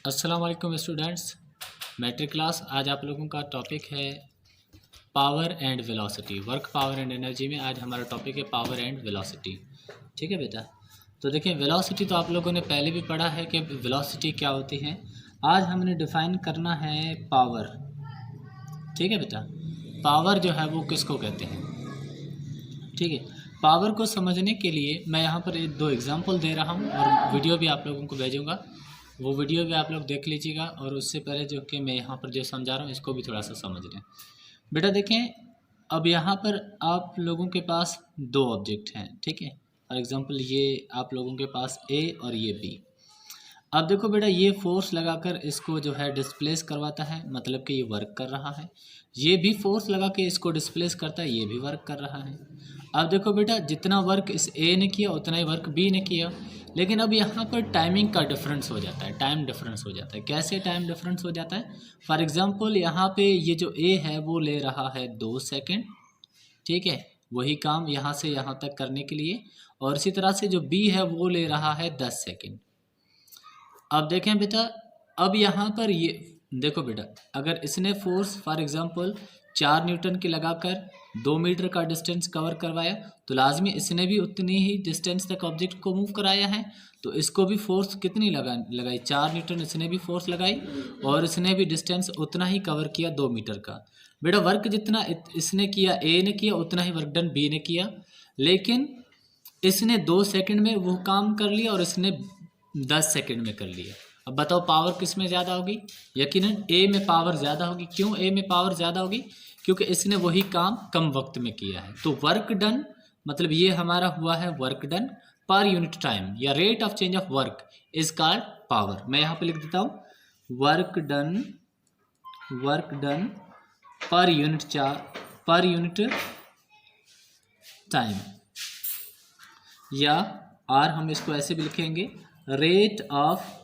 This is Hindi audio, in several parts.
अस्सलाम वालेकुम स्टूडेंट्स। Matric class. आज आप लोगों का टॉपिक है power and velocity. Work power and energy में आज हमारा टॉपिक है पावर एंड वेलोसिटी। ठीक है बेटा। तो देखिए, वेलोसिटी तो आप लोगों ने पहले भी पढ़ा है कि वेलोसिटी क्या होती है। आज हमने डिफ़ाइन करना है पावर। ठीक है बेटा। पावर जो है वो किसको कहते हैं। ठीक है। पावर को समझने के लिए मैं यहाँ पर दो एग्जांपल दे रहा हूँ और वीडियो भी आप लोगों को भेजूँगा। वो वीडियो भी आप लोग देख लीजिएगा और उससे पहले जो कि मैं यहाँ पर जो समझा रहा हूँ इसको भी थोड़ा सा समझ लें। बेटा देखें, अब यहाँ पर आप लोगों के पास दो ऑब्जेक्ट हैं। ठीक है। फॉर एग्ज़ाम्पल ये आप लोगों के पास ए और ये बी। अब देखो बेटा, ये फोर्स लगाकर इसको जो है डिस्प्लेस करवाता है, मतलब कि ये वर्क कर रहा है। ये भी फोर्स लगा के इसको डिस्प्लेस करता है, ये भी वर्क कर रहा है। अब देखो बेटा, जितना वर्क इस ए ने किया उतना ही वर्क बी ने किया, लेकिन अब यहाँ पर टाइमिंग का डिफरेंस हो जाता है, टाइम डिफरेंस हो जाता है। कैसे टाइम डिफरेंस हो जाता है? फॉर एग्ज़ाम्पल यहाँ पे ये जो ए है वो ले रहा है 2 सेकेंड। ठीक है। वही काम यहाँ से यहाँ तक करने के लिए, और इसी तरह से जो बी है वो ले रहा है 10 सेकेंड। अब देखें बेटा, अब यहाँ पर ये देखो बेटा, अगर इसने फोर्स फॉर एग्जांपल 4 न्यूटन की लगाकर 2 मीटर का डिस्टेंस कवर करवाया, तो लाजमी इसने भी उतनी ही डिस्टेंस तक ऑब्जेक्ट को मूव कराया है। तो इसको भी फोर्स कितनी लगाई 4 न्यूटन इसने भी फोर्स लगाई, और इसने भी डिस्टेंस उतना ही कवर किया 2 मीटर का। बेटा वर्क जितना इसने किया, ए ने किया, उतना ही वर्क डन बी ने किया, लेकिन इसने 2 सेकंड में वो काम कर लिया और इसने 10 सेकंड में कर लिया। अब बताओ पावर किस में ज़्यादा होगी? यकीनन ए में पावर ज़्यादा होगी। क्यों ए में पावर ज़्यादा होगी? क्योंकि इसने वही काम कम वक्त में किया है। तो वर्क डन, मतलब ये हमारा हुआ है work done per unit time, या rate of change of work is called power. मैं यहाँ पे लिख देता हूँ, work done per unit time, या और हम इसको ऐसे भी लिखेंगे, rate of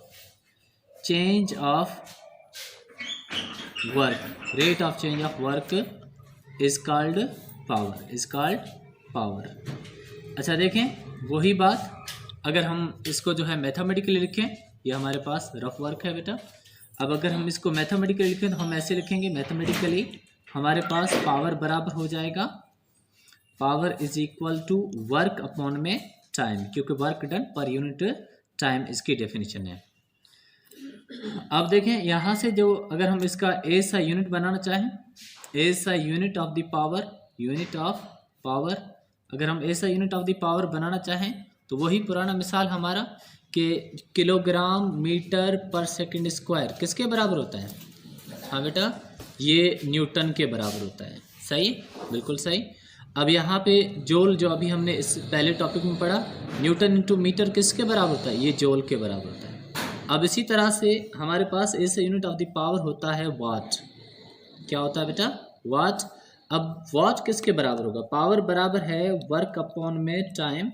change of work is called power. अच्छा देखें, वही बात अगर हम इसको जो है मैथमेटिकली लिखें, ये हमारे पास रफ वर्क है बेटा। अब अगर हम इसको मैथमेटिकली लिखें तो हम ऐसे लिखेंगे, मैथमेटिकली हमारे पास पावर बराबर हो जाएगा, power is equal to work upon में टाइम, क्योंकि work done per unit time इसकी डेफिनेशन है। अब देखें यहाँ से जो अगर हम इसका ए सा यूनिट बनाना चाहें, ए सा यूनिट ऑफ द पावर, अगर हम ए सा यूनिट ऑफ द पावर बनाना चाहें तो वही पुराना मिसाल हमारा कि किलोग्राम मीटर पर सेकंड स्क्वायर किसके बराबर होता है? हाँ बेटा, ये न्यूटन के बराबर होता है। सही, बिल्कुल सही। अब यहाँ पे जोल, जो अभी हमने इस पहले टॉपिक में पढ़ा, न्यूटन इंटू मीटर किसके बराबर होता है? ये जोल के बराबर होता है। अब इसी तरह से हमारे पास ऐसे यूनिट ऑफ द पावर होता है वाट। क्या होता है बेटा? वाट। अब वाट किसके बराबर होगा? पावर बराबर है वर्क अपॉन में टाइम,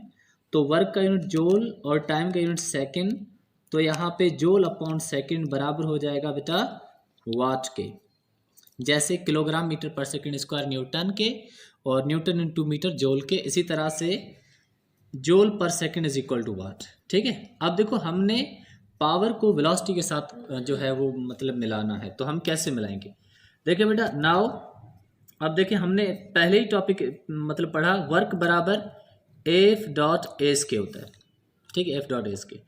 तो वर्क का यूनिट जोल और टाइम का यूनिट सेकेंड, तो यहाँ पे जोल अपॉन सेकेंड बराबर हो जाएगा बेटा वाट के। जैसे किलोग्राम मीटर पर सेकंड स्क्वायर न्यूटन के और न्यूटन इंटू मीटर जोल के, इसी तरह से जोल पर सेकंड इज इक्वल टू वाट। ठीक है। अब देखो, हमने पावर को वेलोसिटी के साथ जो है वो मतलब मिलाना है, तो हम कैसे मिलाएंगे? देखिए बेटा, नाउ अब देखिए, हमने पहले ही टॉपिक मतलब पढ़ा, वर्क बराबर एफ डॉट एस के होता है। ठीक है, एफ डॉट एस के।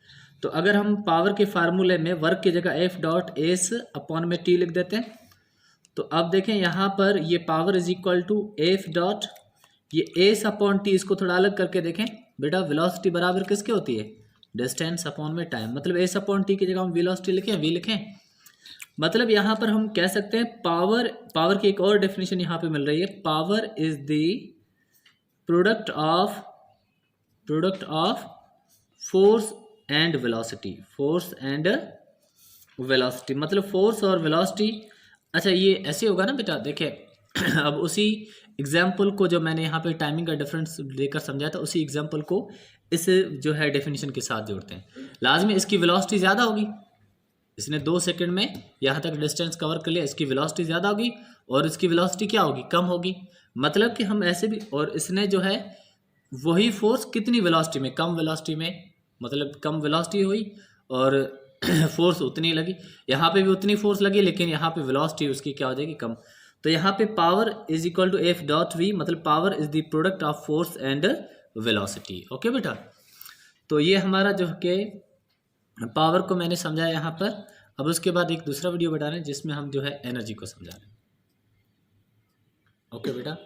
तो अगर हम पावर के फार्मूले में वर्क की जगह एफ डॉट एस अपॉन में टी लिख देते हैं, तो अब देखें यहाँ पर ये power is equal to F dot, ये एस अपॉन टी, इसको थोड़ा अलग करके देखें बेटा, वेलोसिटी बराबर किसके होती है? डिस्टेंस अपॉन में टाइम। मतलब एस अपॉन टी की जगह हम वेलोसिटी लिखें, वी लिखें। मतलब यहाँ पर हम कह सकते हैं पावर की एक और डेफिनेशन यहाँ पे मिल रही है, power is the product of force and velocity, मतलब फोर्स और वेलोसिटी। अच्छा, ये ऐसे होगा ना बेटा, देखिए अब उसी एग्जाम्पल को जो मैंने यहाँ पे टाइमिंग का डिफरेंस देकर समझाया था, उसी एग्जाम्पल को इस जो है डेफिनेशन के साथ जोड़ते हैं। लाजमी इसकी वेलोसिटी ज़्यादा होगी, इसने 2 सेकंड में यहाँ तक डिस्टेंस कवर कर लिया, इसकी वेलोसिटी ज़्यादा होगी, और इसकी वेलोसिटी क्या होगी? कम होगी। मतलब कि हम ऐसे भी, और इसने जो है वही फोर्स कितनी वेलोसिटी में? कम वेलोसिटी में, मतलब कम वेलोसिटी हुई, और फोर्स उतनी लगी, यहाँ पे भी उतनी फोर्स लगी, लेकिन यहाँ पे वेलोसिटी उसकी क्या हो जाएगी, कम। तो यहाँ पे power is equal to F dot V, मतलब power is the product of force and velocity. Okay बेटा, तो ये हमारा जो कि पावर को मैंने समझाया यहाँ पर। अब उसके बाद एक दूसरा वीडियो बता रहे हैं जिसमें हम जो है एनर्जी को समझा रहे हैं। ओके बेटा।